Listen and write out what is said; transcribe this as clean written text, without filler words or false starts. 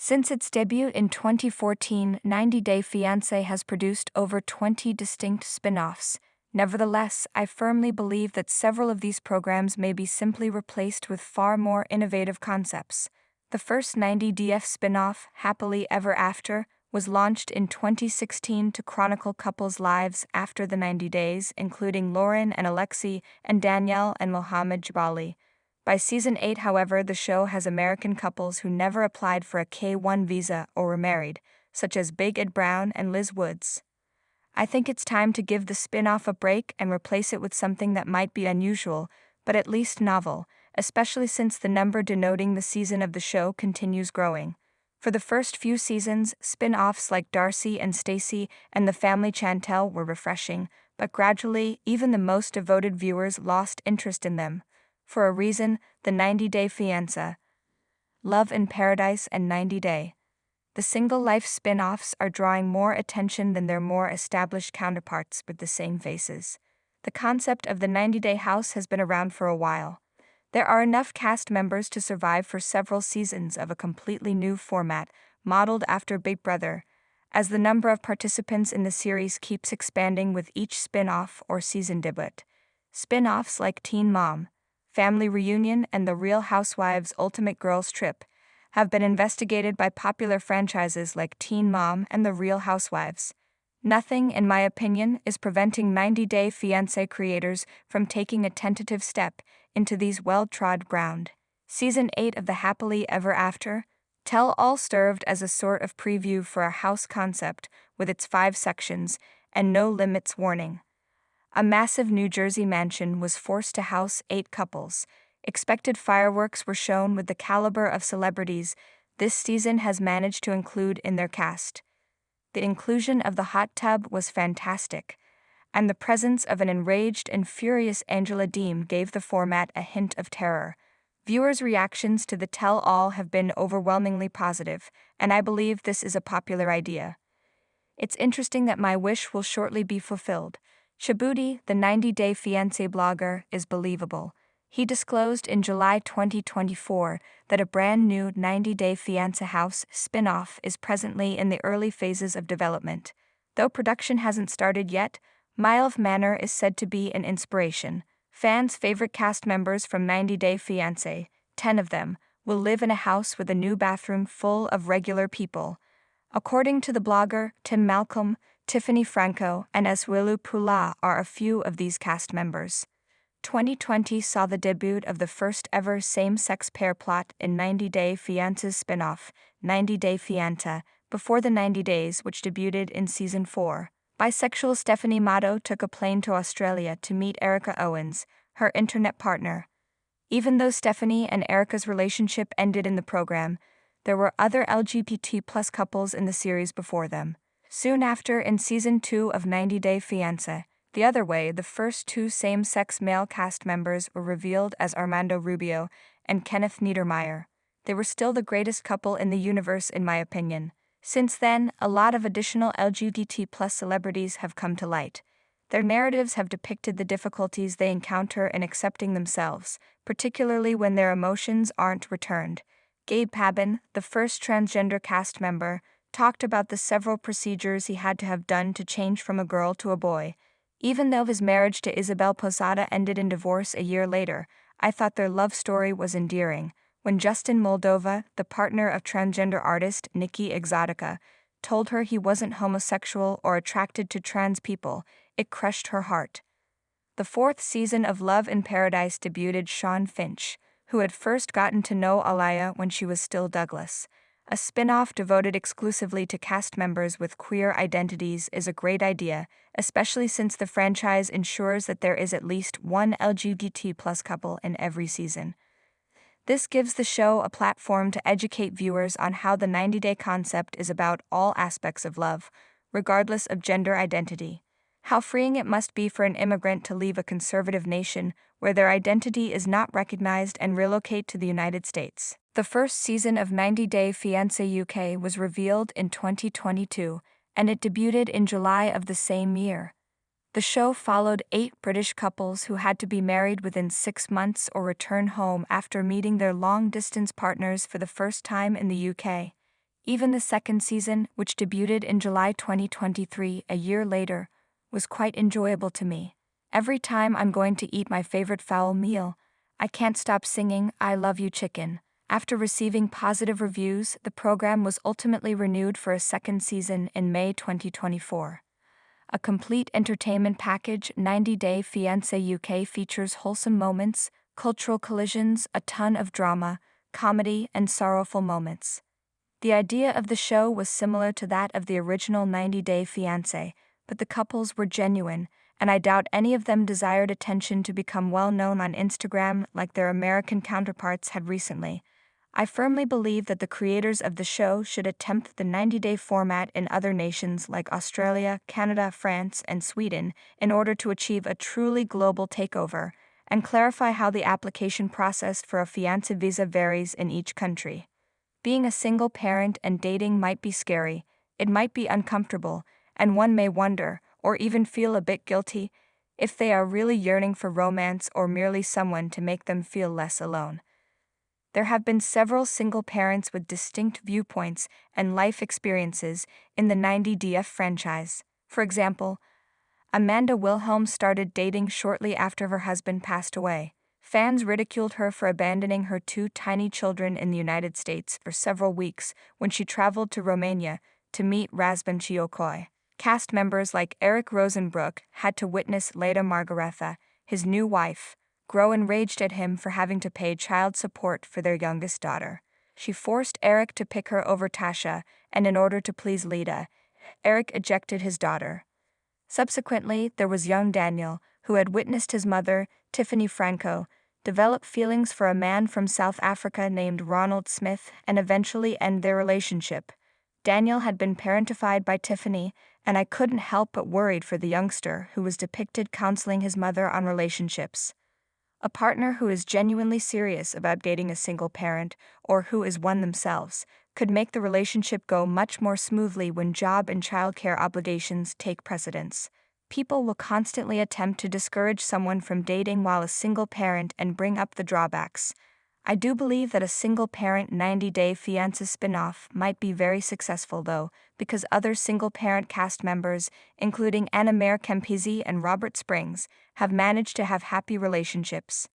Since its debut in 2014, 90 Day Fiancé has produced over 20 distinct spin-offs. Nevertheless, I firmly believe that several of these programs may be simply replaced with far more innovative concepts. The first 90DF spin-off, Happily Ever After, was launched in 2016 to chronicle couples' lives after the 90 days, including Lauren and Alexi and Danielle and Mohammed Jabali. By season 8, however, the show has American couples who never applied for a K-1 visa or were married, such as Big Ed Brown and Liz Woods. I think it's time to give the spin-off a break and replace it with something that might be unusual, but at least novel, especially since the number denoting the season of the show continues growing. For the first few seasons, spin-offs like Darcy and Stacy and the Family Chantel were refreshing, but gradually, even the most devoted viewers lost interest in them. For a reason, the 90 Day Fiancé, Love in Paradise and 90 Day. The single-life spin-offs are drawing more attention than their more established counterparts with the same faces. The concept of the 90-day house has been around for a while. There are enough cast members to survive for several seasons of a completely new format, modeled after Big Brother, as the number of participants in the series keeps expanding with each spin-off or season debut. Spin-offs like Teen Mom, Family Reunion, and The Real Housewives' Ultimate Girls Trip have been investigated by popular franchises like Teen Mom and The Real Housewives. Nothing, in my opinion, is preventing 90 Day Fiancé creators from taking a tentative step into these well-trod ground. Season 8 of the Happily Ever After, Tell All served as a sort of preview for a house concept with its 5 sections and no limits warning. A massive New Jersey mansion was forced to house 8 couples. Expected fireworks were shown with the caliber of celebrities this season has managed to include in their cast. The inclusion of the hot tub was fantastic, and the presence of an enraged and furious Angela Deem gave the format a hint of terror. Viewers' reactions to the tell-all have been overwhelmingly positive, and I believe this is a popular idea. It's interesting that my wish will shortly be fulfilled. Shabuti, the 90 Day Fiancé blogger, is believable. He disclosed in July 2024 that a brand new 90 Day Fiancé house spin-off is presently in the early phases of development. Though production hasn't started yet, Mile Manor is said to be an inspiration. Fans' favorite cast members from 90 Day Fiancé, 10 of them, will live in a house with a new bathroom full of regular people. According to the blogger, Tim Malcolm, Tiffany Franco, and Eswilu Pula are a few of these cast members. 2020 saw the debut of the first-ever same-sex pair plot in 90 Day Fiancé's spin-off, 90 Day Fiancé, before the 90 Days, which debuted in Season 4. Bisexual Stephanie Matto took a plane to Australia to meet Erica Owens, her internet partner. Even though Stephanie and Erica's relationship ended in the program, there were other LGBT+ couples in the series before them. Soon after, in Season 2 of 90 Day Fiancé, the other way, the first 2 same-sex male cast members were revealed as Armando Rubio and Kenneth Niedermeyer. They were still the greatest couple in the universe in my opinion. Since then, a lot of additional LGBT+ celebrities have come to light. Their narratives have depicted the difficulties they encounter in accepting themselves, particularly when their emotions aren't returned. Gabe Pabin, the first transgender cast member, talked about the several procedures he had to have done to change from a girl to a boy. Even though his marriage to Isabel Posada ended in divorce a year later, I thought their love story was endearing. When Justin Moldova, the partner of transgender artist Nikki Exotica, told her he wasn't homosexual or attracted to trans people, it crushed her heart. The 4th season of Love in Paradise debuted Sean Finch, who had first gotten to know Alaya when she was still Douglas. A spin-off devoted exclusively to cast members with queer identities is a great idea, especially since the franchise ensures that there is at least one LGBT+ couple in every season. This gives the show a platform to educate viewers on how the 90-day concept is about all aspects of love, regardless of gender identity. How freeing it must be for an immigrant to leave a conservative nation where their identity is not recognized and relocate to the United States. The first season of 90 Day Fiancé UK was revealed in 2022, and it debuted in July of the same year. The show followed 8 British couples who had to be married within 6 months or return home after meeting their long-distance partners for the first time in the UK. Even the second season, which debuted in July 2023, a year later, was quite enjoyable to me. Every time I'm going to eat my favorite fowl meal, I can't stop singing "I Love You Chicken." After receiving positive reviews, the program was ultimately renewed for a second season in May 2024. A complete entertainment package, 90 Day Fiancé UK features wholesome moments, cultural collisions, a ton of drama, comedy, and sorrowful moments. The idea of the show was similar to that of the original 90 Day Fiancé, but the couples were genuine, and I doubt any of them desired attention to become well known on Instagram like their American counterparts had recently. I firmly believe that the creators of the show should attempt the 90-day format in other nations like Australia, Canada, France, and Sweden in order to achieve a truly global takeover, and clarify how the application process for a fiancé visa varies in each country. Being a single parent and dating might be scary, it might be uncomfortable, and one may wonder, or even feel a bit guilty, if they are really yearning for romance or merely someone to make them feel less alone. There have been several single parents with distinct viewpoints and life experiences in the 90DF franchise. For example, Amanda Wilhelm started dating shortly after her husband passed away. Fans ridiculed her for abandoning her two tiny children in the United States for several weeks when she traveled to Romania to meet Razvan Chiokoi. Cast members like Eric Rosenbrook had to witness Leda Margaretha, his new wife, grow enraged at him for having to pay child support for their youngest daughter. She forced Eric to pick her over Tasha, and in order to please Leda, Eric ejected his daughter. Subsequently, there was young Daniel, who had witnessed his mother, Tiffany Franco, develop feelings for a man from South Africa named Ronald Smith and eventually end their relationship. Daniel had been parentified by Tiffany, and I couldn't help but worried for the youngster who was depicted counseling his mother on relationships. A partner who is genuinely serious about dating a single parent, or who is one themselves, could make the relationship go much more smoothly when job and childcare obligations take precedence. People will constantly attempt to discourage someone from dating while a single parent and bring up the drawbacks. I do believe that a single-parent 90-day fiancé spin-off might be very successful though, because other single-parent cast members, including Anna Mare Kempisi and Robert Springs, have managed to have happy relationships.